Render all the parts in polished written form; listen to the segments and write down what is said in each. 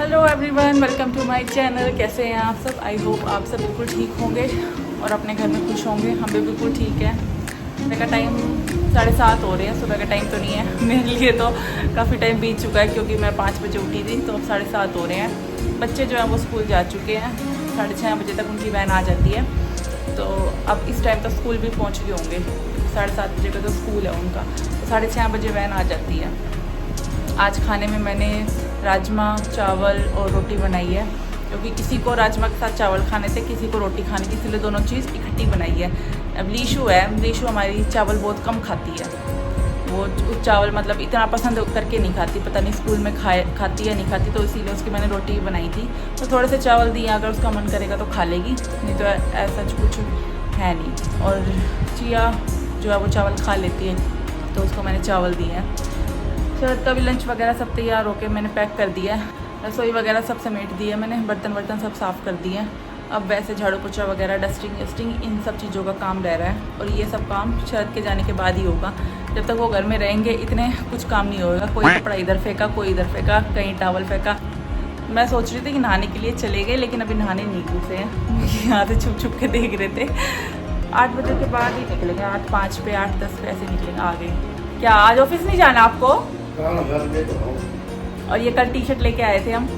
Hello everyone, welcome to my channel. कैसे हैं आप सब? आई होप आप सब बिल्कुल ठीक होंगे और अपने घर में खुश होंगे। हम भी बिल्कुल ठीक है। सुबह का टाइम 7:30 हो रहे हैं। सुबह का टाइम तो नहीं है मेरे लिए, तो काफ़ी टाइम बीत चुका है क्योंकि मैं 5 बजे उठी थी, तो अब 7:30 हो रहे हैं। बच्चे जो हैं वो स्कूल जा चुके हैं। 6:30 बजे तक उनकी वैन आ जाती है, तो अब इस टाइम तक स्कूल भी पहुँच गए होंगे। 7:30 बजे का तो स्कूल है उनका, तो 6:30 बजे वैन आ जाती है। आज खाने में मैंने राजमा चावल और रोटी बनाई है, क्योंकि किसी को राजमा के साथ चावल खाने थे, किसी को रोटी खानी थी, इसलिए दोनों चीज़ इकट्ठी बनाई है। अब लीशु है, लीशु हमारी चावल बहुत कम खाती है। वो चावल मतलब इतना पसंद करके नहीं खाती, पता नहीं स्कूल में खाती है नहीं खाती, तो इसीलिए उसकी मैंने रोटी बनाई थी। तो थोड़े से चावल दिए, अगर उसका मन करेगा तो खा लेगी, नहीं तो ऐसा कुछ है नहीं। और चिया जो है वो चावल खा लेती है, तो उसको मैंने चावल दिए हैं। शरद का भी लंच वगैरह सब तैयार होके मैंने पैक कर दिया है। रसोई वगैरह सब समेट दी है मैंने, बर्तन सब साफ़ कर दिए हैं। अब वैसे झाड़ू पोछा वगैरह डस्टिंग इन सब चीज़ों का काम रह रहा है, और ये सब काम शरद के जाने के बाद ही होगा। जब तक वो घर में रहेंगे इतने कुछ काम नहीं होगा। कोई कपड़ा इधर फेंका, कोई इधर फेंका, कहीं टावल फेंका। मैं सोच रही थी कि नहाने के लिए चले गए, लेकिन अभी नहाने नहीं घुसे हैं। यहाँ से छुप के देख रहे थे। 8 बजे के बाद ही निकलेंगे, 8:05 पे 8:10 पे ऐसे निकलेंगे। आ गए क्या? आज ऑफिस नहीं जाना आपको? और ये कल टी शर्ट लेके आए थे हम,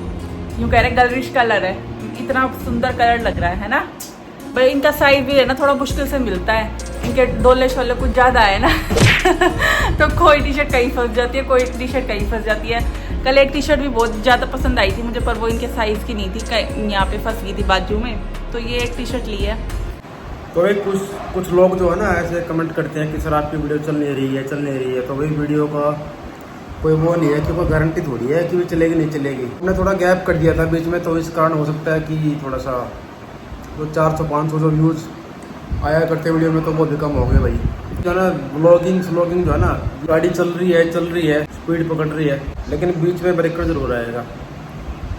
यूँ कह रहे गर्लिश कलर है, इतना सुंदर कलर लग रहा है ना भाई। इनका साइज भी है ना थोड़ा मुश्किल से मिलता है, इनके डोले शोले कुछ ज़्यादा है ना। तो कोई टी शर्ट कहीं फंस जाती है, कोई टी शर्ट कहीं फंस जाती है। कल एक टी शर्ट भी बहुत ज़्यादा पसंद आई थी मुझे, पर वो इनके साइज़ की नहीं थी, यहाँ पे फंस गई थी बाजू में, तो ये एक टी शर्ट ली है। तो भाई कुछ लोग जो है ना ऐसे कमेंट करते हैं कि सर आपकी वीडियो चल नहीं रही है। तो भाई वीडियो का कोई वो नहीं है कि कोई गारंटी थोड़ी है कि वो चलेगी नहीं चलेगी। हमने थोड़ा गैप कर दिया था बीच में, तो इस कारण हो सकता है कि थोड़ा सा जो 400-500 जो व्यूज़ आया करते वीडियो में, तो वो भी कम हो गए भाई। जो है ना ब्लॉगिंग जो है ना, गाड़ी चल रही है, स्पीड पकड़ रही है, लेकिन बीच में ब्रेकर जरूर आएगा,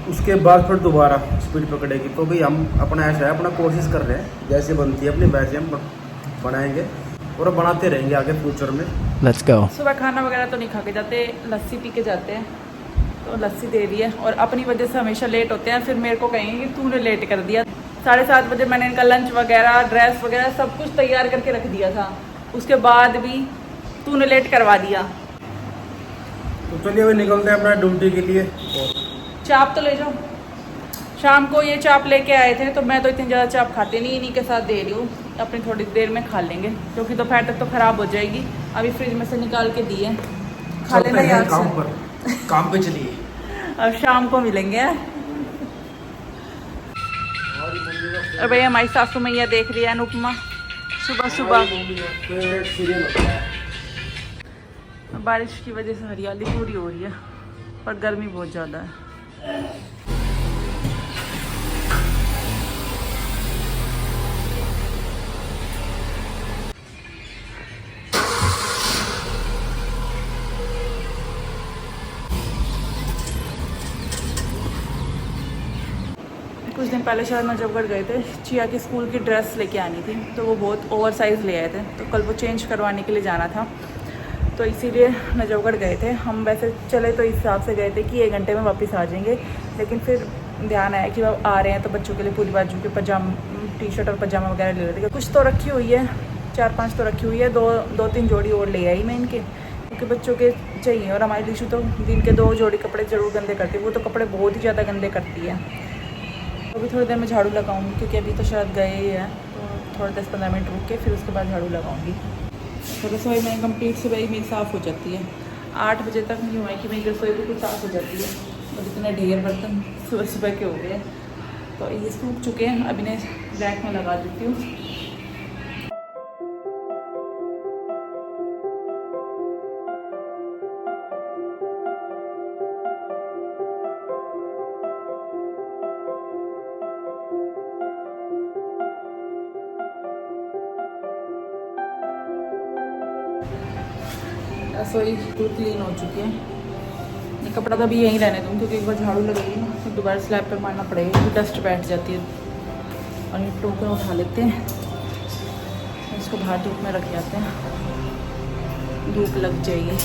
उसके बाद फिर दोबारा स्पीड पकड़ेगी। तो भाई हम अपना ऐसा है, अपना कोशिश कर रहे हैं, जैसे बनती है अपनी वैसे हम बनाएंगे और बनाते रहेंगे आगे फ्यूचर में। Let's go. सुबह खाना वगैरह तो नहीं खा के जाते, लस्सी पी के जाते हैं, तो लस्सी दे दी है। और अपनी वजह से हमेशा लेट होते हैं, फिर मेरे को कहेंगे कि तूने लेट कर दिया। 7:30 बजे मैंने इनका लंच वगैरह, ड्रेस वगैरह सब कुछ तैयार करके रख दिया था, उसके बाद भी तूने लेट करवा दिया। तो चलिए अभी निकलते हैं अपना ड्यूटी के लिए। चाप तो ले जाओ, शाम को ये चाप लेके आए थे, तो मैं तो इतनी ज़्यादा चाप खाती नहीं, इन्हीं के साथ दे रही हूँ। अपनी थोड़ी देर में खा लेंगे, क्योंकि दोपहर तक तो ख़राब हो जाएगी। अभी फ्रिज में से निकाल के दिए, खा लेना यार। काम पे चलिए, अब शाम को मिलेंगे। और भैया हमारी सासू मैया देख रही है अनुपमा सुबह। बारिश की वजह से हरियाली पूरी हो रही है, पर गर्मी बहुत ज़्यादा है। कुछ दिन पहले शायद नजफगढ़ गए थे, चिया की स्कूल की ड्रेस लेके आनी थी, तो वो बहुत ओवर साइज़ ले आए थे, तो कल वो चेंज करवाने के लिए जाना था, तो इसीलिए नजफगढ़ गए थे। हम वैसे चले तो इस हिसाब से गए थे कि 1 घंटे में वापस आ जाएंगे, लेकिन फिर ध्यान आया कि वो आ रहे हैं, तो बच्चों के लिए पूरी बाजू के टी शर्ट और पजामा वगैरह ले लेते हैं। कुछ तो रखी हुई है, 4-5 तो रखी हुई है, 2-3 जोड़ी और ले आई मैं इनके, क्योंकि बच्चों के चाहिए। और हमारी लीशु तो दिन के 2 जोड़ी कपड़े ज़रूर गंदे करती है, वो तो कपड़े बहुत ही ज़्यादा गंदे करती है। अभी थोड़ी देर में झाड़ू लगाऊंगी, क्योंकि अभी तो शायद गए ही हैं, तो थोड़ा 10-15 मिनट रुक के फिर उसके बाद झाड़ू लगाऊंगी। तो रसोई में कंप्लीट सुबह ही मेरी साफ़ हो जाती है। 8 बजे तक नहीं हुआ है कि मेरी रसोई बिल्कुल साफ़ हो जाती है, और इतने ढेर बर्तन सुबह के हो गए, तो ये सूख चुके हैं। अब इन्हें रैक में लगा देती हूँ। रसोई बिल्कुल क्लीन हो चुकी है। ये कपड़ा तो अभी यहीं रहने दूँ, क्योंकि एक बार झाड़ू लगेगी ना तो दोबारा स्लैब पर मारना पड़ेगा, तो डस्ट बैठ जाती है। और ये टोकरा उठा लेते हैं, इसको बाहर धूप में रख जाते हैं, धूप लग जाएगी।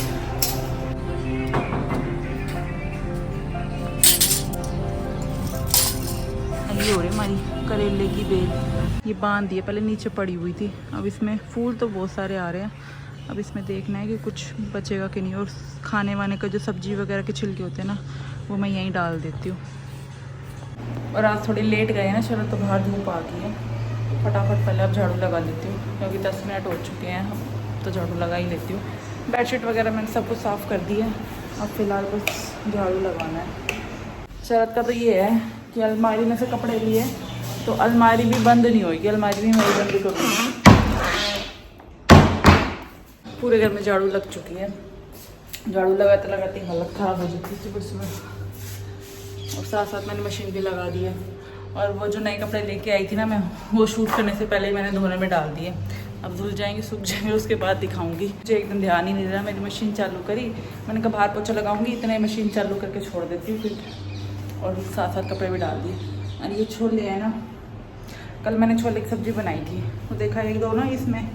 ये हो रही है हमारी करेले की बेल। ये बांध दी है, पहले नीचे पड़ी हुई थी। अब इसमें फूल तो बहुत सारे आ रहे हैं। अब इसमें देखना है कि कुछ बचेगा कि नहीं। और खाने वाने का जो सब्जी वगैरह के छिलके होते हैं ना, वो मैं यहीं डाल देती हूँ। और आज थोड़ी लेट गए ना, चलो तो बाहर धूप आ गई है। फटाफट पहले अब झाड़ू लगा लेती हूँ, क्योंकि 10 मिनट हो चुके हैं, तो झाड़ू लगा ही लेती हूँ। बेडशीट वगैरह मैंने सब कुछ साफ़ कर दिया है, अब फ़िलहाल बस झाड़ू लगाना है। शरत का तो ये है कि अलमारी में से कपड़े लिए तो अलमारी भी बंद नहीं होगी, अलमारी भी मेरी बंद करूँगी। पूरे घर में झाड़ू लग चुकी है। झाड़ू लगाते लगाते हालत ख़राब हो जाती है सुबह सुबह। और साथ साथ मैंने मशीन भी लगा दी है। और वो जो नए कपड़े लेके आई थी ना मैं, वो शूट करने से पहले ही मैंने धोने में डाल दिए। अब धुल जाएंगे, सूख जाएंगे, उसके बाद दिखाऊंगी। मुझे एकदम ध्यान ही नहीं रहा, मैंने मशीन चालू करी, मैंने कहा बाहर पोछा लगाऊंगी, इतने मशीन चालू करके छोड़ देती हूँ फिर। और साथ साथ कपड़े भी डाल दिए। और ये छोले हैं ना, कल मैंने छोले की सब्ज़ी बनाई थी, तो देखा एक दो ना इसमें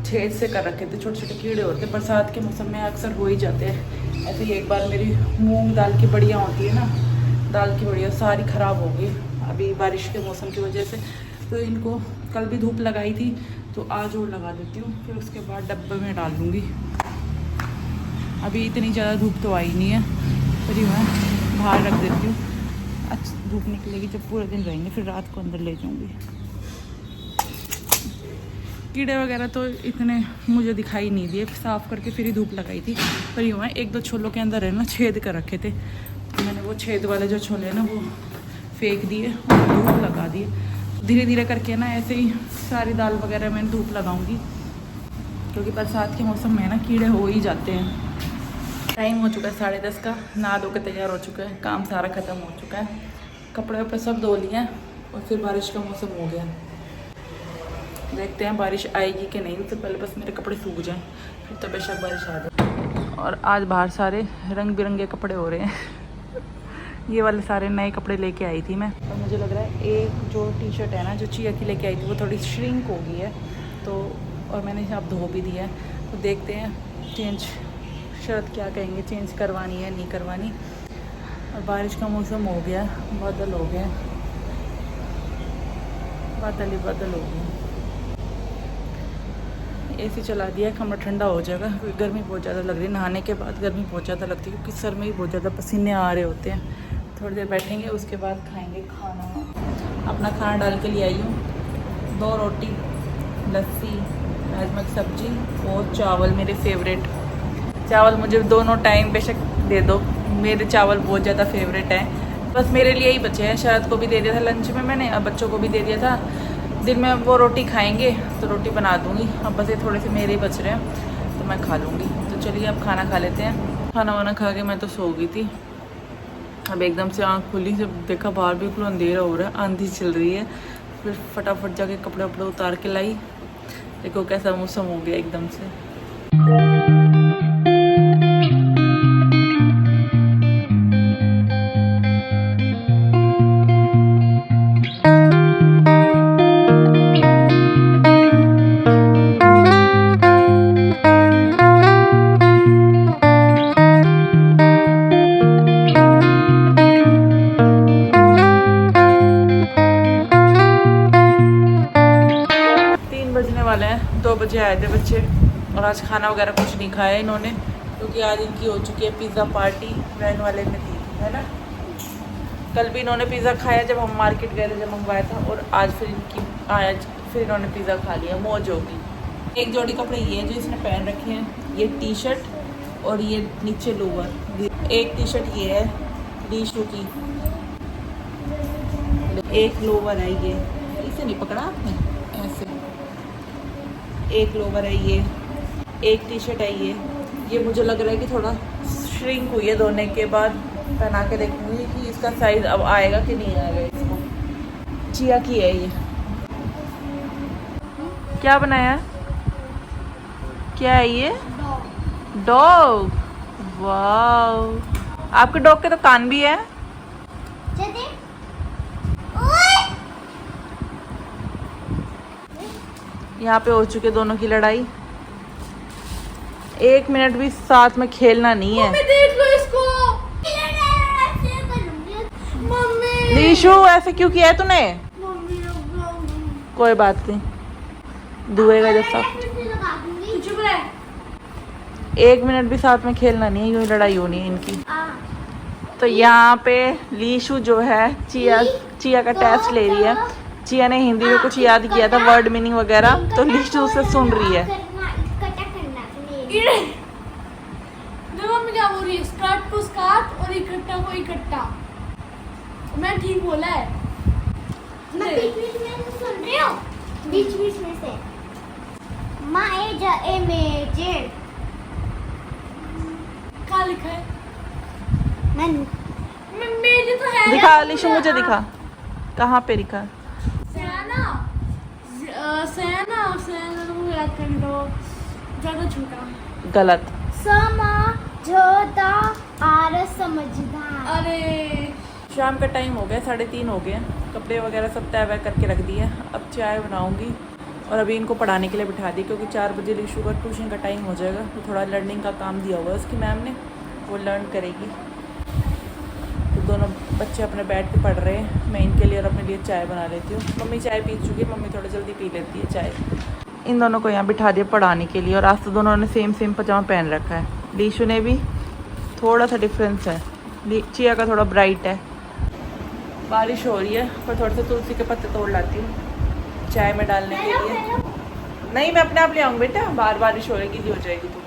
छेद से कर रखे थे, छोटे छोटे कीड़े होते हैं। बरसात के मौसम में अक्सर हो ही जाते हैं ऐसे ही। एक बार मेरी मूँग दाल की बढ़िया होती है ना, दाल की बढ़िया सारी ख़राब हो गई अभी बारिश के मौसम की वजह से। तो इनको कल भी धूप लगाई थी, तो आज और लगा देती हूँ, फिर उसके बाद डब्बे में डाल दूँगी। अभी इतनी ज़्यादा धूप तो आई नहीं है, फिर मैं बाहर रख देती हूँ। अच्छा धूप निकलेगी जब पूरे दिन रहेंगे, फिर रात को अंदर ले जाऊँगी। कीड़े वगैरह तो इतने मुझे दिखाई नहीं दिए, साफ़ करके फिर ही धूप लगाई थी। पर यूँ है एक दो छोलों के अंदर है ना छेद कर रखे थे, तो मैंने वो छेद वाले जो छोले हैं ना वो फेंक दिए और धूप लगा दिए। धीरे धीरे करके ना ऐसे ही सारी दाल वगैरह मैं धूप लगाऊंगी, क्योंकि बरसात के मौसम में ना कीड़े हो ही जाते हैं। टाइम हो चुका है 10:30 का, नहा धो के तैयार हो चुका है, काम सारा ख़त्म हो चुका है। कपड़े वपड़े सब धो लिए हैं और फिर बारिश का मौसम हो गया। देखते हैं बारिश आएगी कि नहीं, तो पहले बस मेरे कपड़े सूख जाएँ, फिर तो बेशक बारिश आ जाए। और आज बाहर सारे रंग बिरंगे कपड़े हो रहे हैं। ये वाले सारे नए कपड़े लेके आई थी मैं। और मुझे लग रहा है एक जो टी शर्ट है ना, जो चिया की लेके आई थी, वो थोड़ी श्रिंक हो गई है, तो और मैंने अब धो भी दिया है। तो देखते हैं चेंज शर्ट क्या कहेंगे, चेंज करवानी है नहीं करवानी। और बारिश का मौसम हो गया, बादल हो गया, बादल ही बादल हो गया। एसी चला दिया, कमरा ठंडा हो जाएगा, क्योंकि गर्मी बहुत ज़्यादा लग रही है। नहाने के बाद गर्मी बहुत ज़्यादा लगती है, क्योंकि सर में ही बहुत ज़्यादा पसीने आ रहे होते हैं। थोड़ी देर बैठेंगे, उसके बाद खाएंगे खाना। अपना खाना डाल के ले आई हूँ, 2 रोटी, लस्सी, राजमा की सब्जी और चावल, मेरे फेवरेट चावल। मुझे दोनों टाइम बेशक दे दो, मेरे चावल बहुत ज़्यादा फेवरेट हैं। बस मेरे लिए ही बचे हैं, शायद को भी दे दिया था लंच में मैंने, अब बच्चों को भी दे दिया था। दिन में वो रोटी खाएंगे तो रोटी बना दूँगी, अब बस ये थोड़े से मेरे ही बच रहे हैं तो मैं खा लूँगी। तो चलिए अब खाना खा लेते हैं। खाना वाना खा के मैं तो सो गई थी, अब एकदम से आँख खुली, जब देखा बाहर बिल्कुल अंधेरा हो रहा है, आंधी चल रही है। फिर फटाफट जाके कपड़े वपड़े उतार के लाई। देखो कैसा मौसम हो गया एकदम से। 2 बजे आए थे बच्चे, और आज खाना वगैरह कुछ नहीं खाया इन्होंने, क्योंकि आज इनकी हो चुकी है पिज़्ज़ा पार्टी, वैन वाले में थी, है ना। कल भी इन्होंने पिज़्ज़ा खाया जब हम मार्केट गए थे, जब मंगवाया था, और आज फिर फिर इन्होंने पिज़्ज़ा खा लिया, मौज होगी। एक जोड़ी कपड़े ये जो इसने पहन रखे हैं, ये टी शर्ट और ये नीचे लोअर। एक टी शर्ट ये है डी-शू की, एक लोअर है ये, इसे नहीं पकड़ा आपने, ऐसे एक लोअर है ये, एक टी शर्ट है ये मुझे लग रहा है कि थोड़ा श्रिंक हुई है, धोने के बाद पहना के देखूँगी कि इसका साइज़ अब आएगा कि नहीं आएगा। इसको चिया की है ये। क्या बनाया, क्या है ये, डॉग। वाह, आपके डॉग के तो कान भी है। यहाँ पे हो चुके दोनों की लड़ाई, 1 मिनट भी साथ में खेलना नहीं है। मम्मी देख लो इसको। मम्मी लीशु ऐसे क्यों किया है तूने? कोई बात नहीं, दुएगा जैसा। एक मिनट भी साथ में खेलना नहीं है, यूं ही लड़ाई होनी है इनकी। तो यहाँ पे लीशु जो है चिया का टेस्ट ले रही है। चिया ने हिंदी में कुछ याद किया था, वर्ड मीनिंग वगैरह, तो लीशु उसे सुन रही है। देखो मैं क्या बोल रही है, स्कर्ट को स्कर्ट और इकट्ठा को इकट्ठा। मैं ठीक बोला है? मैं बीच-बीच में सुन रही हूँ, बीच-बीच में से माँ ए जा ए में जे क्या लिखा है? मेरे तो है। दिखा लीशु, मुझे दिखा, कहाँ पे लिखा? सैना तो मुझे याद करने दो, ज़्यादा छोटा। गलत। समझौता आर समझदार। अरे शाम का टाइम हो गया, 3:30 हो गए, कपड़े वगैरह सब तय वह करके रख दिए। अब चाय बनाऊंगी और अभी इनको पढ़ाने के लिए बिठा दी, क्योंकि 4 बजे लीशु का ट्यूशन का टाइम हो जाएगा। तो थोड़ा लर्निंग का काम दिया हुआ है उसकी मैम ने, वो लर्न करेगी। तो दोनों बच्चे अपने बैठ के पढ़ रहे हैं, मैं इनके लिए और अपने लिए चाय बना लेती हूँ। मम्मी चाय पी चुकी है, मम्मी थोड़ा जल्दी पी लेती है चाय। इन दोनों को यहाँ बिठा दिया पढ़ाने के लिए, और आज तो दोनों ने सेम पजामा पहन रखा है। लीशु ने भी, थोड़ा सा डिफरेंस है, चिया का थोड़ा ब्राइट है। बारिश हो रही है, पर थोड़े से तुलसी के पत्ते तोड़ लाती हूँ चाय में डालने के लिए। नहीं, मैं अपने आप ले आऊँगी बेटा, बाहर बारिश हो रही, गीली हो जाएगी तू।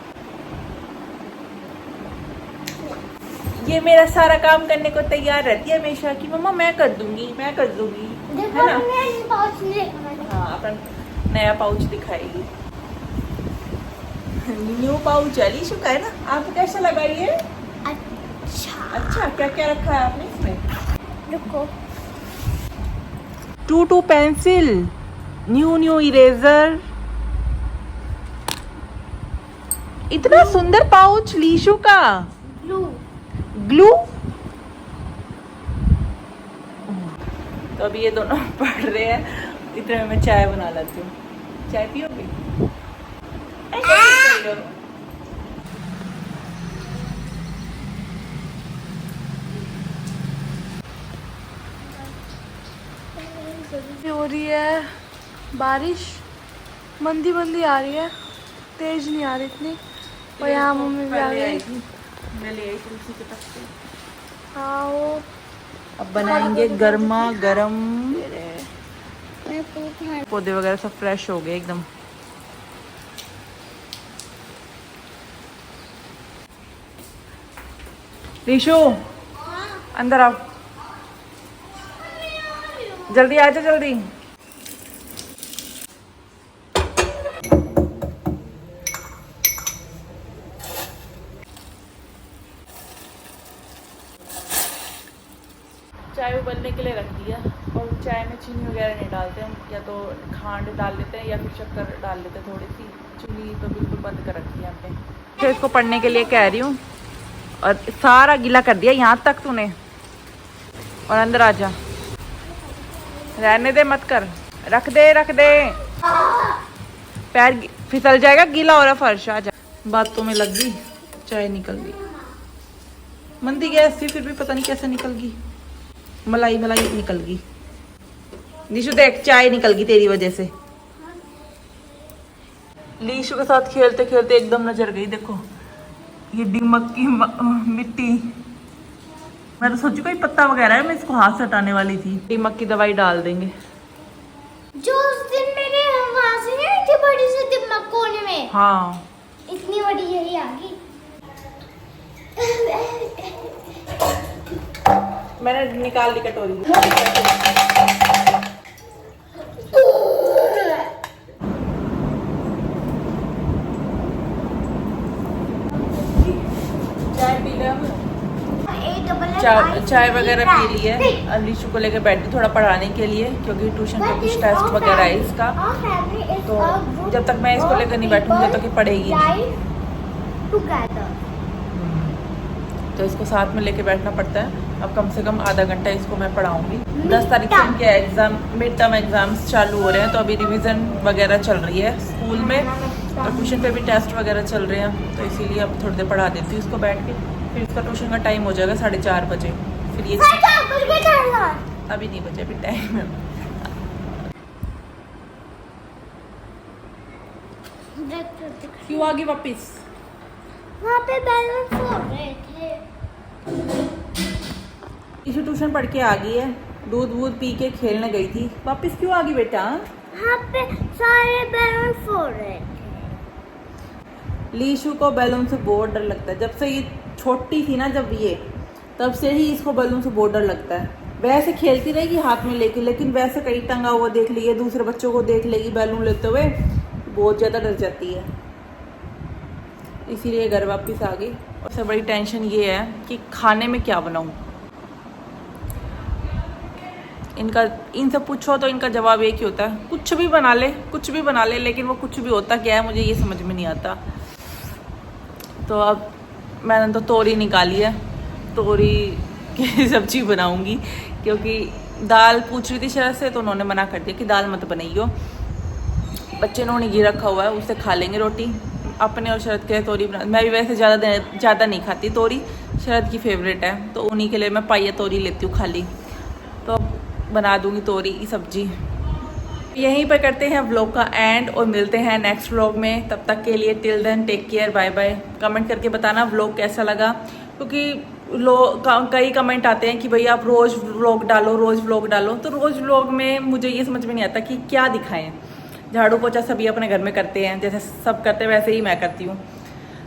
ये मेरा सारा काम करने को तैयार रहती है हमेशा कि मम्मा मैं कर दूंगी, देखो है ना? मैं पाउच नहीं देखा। हाँ, अपना नया पाउच दिखाएगी। न्यू पाउच है लीशु का, है ना? आपको कैसा लगा ये? अच्छा, क्या क्या रखा है आपने इसमें? रुको, 2 पेंसिल, न्यू इरेजर। इतना सुंदर पाउच लीशु का। ग्लू। तो अभी ये दोनों पढ़ रहे हैं, इतने में मैं चाय बना लेती हूँ। चाय पियोगे? हो रही है बारिश, मंदी आ रही है, तेज नहीं आ रही इतनी। और यहाँ मम्मी भी आ गई। मैं ले आई तुलसी के पत्ते। हाँ, वो अब बनाएंगे गर्मा गर्म। पौधे वगैरह सब फ्रेश हो गए एकदम। रीशु, अंदर आओ, जल्दी आ जा, जल्दी। चाय उबलने के लिए रख दिया, और चाय में चीनी वगैरह नहीं डालते हम, या तो खांड डाल लेते हैं या फिर शक्कर डाल लेते हैं थोड़ी सी। चीनी तो बिल्कुल बंद कर रखी है हमने। तो इसको पढ़ने के लिए कह रही हूँ, और सारा गीला कर दिया यहाँ तक तूने। और अंदर आ जा, रहने दे, मत कर, रख दे, पैर फिसल जाएगा, गीला हो रहा फर्श। आ जा। बातों में लग गई, चाय निकल गई। मंदी गैस थी, फिर भी पता नहीं कैसे निकल गई, मलाई निकल गई। लीशु देख, चाय निकल गई तेरी वजह से। लीशु के साथ खेलते खेलते एकदम नजर गई, देखो ये दिमक की मिट्टी। मैं तो सोचू कोई पत्ता वगैरह है, मैं इसको हाथ से हटाने वाली थी। दिमक की दवाई डाल देंगे। जो उस दिन मेरे वहाँ से नहीं आई थी बड़ी सी दिमाग कोने में, हाँ, इतनी बड़ी यही आ गई। मैंने निकाल ली कटोरी। चाय पी ले हम। चाय वगैरह पी ली है। अब लीशु को लेकर बैठी थोड़ा पढ़ाने के लिए, क्योंकि ट्यूशन का कुछ टेस्ट वगैरह है इसका। तो जब तक मैं इसको लेकर नहीं बैठूंगी तब तक ये पढ़ेगी नहीं। तो इसको साथ में लेके बैठना पड़ता है। अब कम से कम आधा घंटा इसको मैं पढ़ाऊंगी। 10 तारीख से इनके एग्जाम, मिड टर्म एग्जाम्स चालू हो रहे हैं, तो अभी रिवीजन वगैरह चल रही है स्कूल में, और ट्यूशन पे भी टेस्ट वगैरह चल रहे हैं। तो इसीलिए अब थोड़ी देर पढ़ा देती हूँ इसको बैठ के। फिर इसका ट्यूशन का टाइम हो जाएगा 4:30 बजे। फिर ये अभी नहीं बचे, अभी टाइम है। क्यों आ गई वापिस? वहाँ पे बैलून फोड़ रहे थे। इसे ट्यूशन पढ़ के आ गई है, दूध वूध पी के खेलने गई थी, वापिस क्यों आ गई बेटा? वहाँ पे सारे बैलून फोड़ रहे थे। लीशु को बैलून से बहुत डर लगता है, जब से ये छोटी थी ना, जब ये तब से ही इसको बैलून से बहुत डर लगता है। वैसे खेलती रहेगी हाथ में लेके, लेकिन वैसे कहीं टंगा हुआ देख लिए, दूसरे बच्चों को देख लेगी बैलून लेते हुए, बहुत ज़्यादा डर जाती है, इसीलिए घर वापस आ गई। और सबसे बड़ी टेंशन ये है कि खाने में क्या बनाऊँ। इनसे पूछो तो इनका जवाब एक ही होता है, कुछ भी बना ले, कुछ भी बना ले, लेकिन वो कुछ भी होता क्या है मुझे ये समझ में नहीं आता। तो अब मैंने तो तोरी निकाली है, तोरी की सब्जी बनाऊंगी, क्योंकि दाल पूछ रही थी शरद से, तो उन्होंने मना कर दिया कि दाल मत बनाइयो। बच्चे ने घी रखा हुआ है, उससे खा लेंगे रोटी। अपने और शरद के लिए तोरी बना, मैं भी वैसे ज़्यादा नहीं खाती तोरी, शरद की फेवरेट है, तो उन्हीं के लिए मैं पाइया तोरी लेती हूँ खाली। तो बना दूंगी तोरी की सब्जी। यहीं पर करते हैं व्लॉग का एंड और मिलते हैं नेक्स्ट व्लॉग में। तब तक के लिए till then take care, bye bye. Comment करके बताना व्लॉग कैसा लगा, क्योंकि कई कमेंट आते हैं कि भाई आप रोज़ व्लॉग डालो, रोज़ व्लॉग डालो। तो रोज़ व्लॉग में मुझे ये समझ में नहीं आता कि क्या दिखाएं। झाड़ू पोछा सभी अपने घर में करते हैं, जैसे सब करते हैं वैसे ही मैं करती हूँ।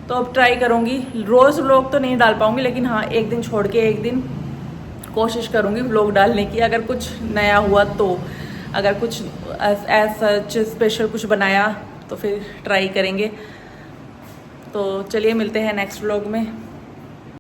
तो अब ट्राई करूँगी, रोज़ व्लॉग तो नहीं डाल पाऊँगी, लेकिन हाँ एक दिन छोड़ के एक दिन कोशिश करूँगी व्लॉग डालने की। अगर कुछ नया हुआ तो, अगर कुछ एज सच स्पेशल कुछ बनाया तो फिर ट्राई करेंगे। तो चलिए मिलते हैं नेक्स्ट व्लॉग में।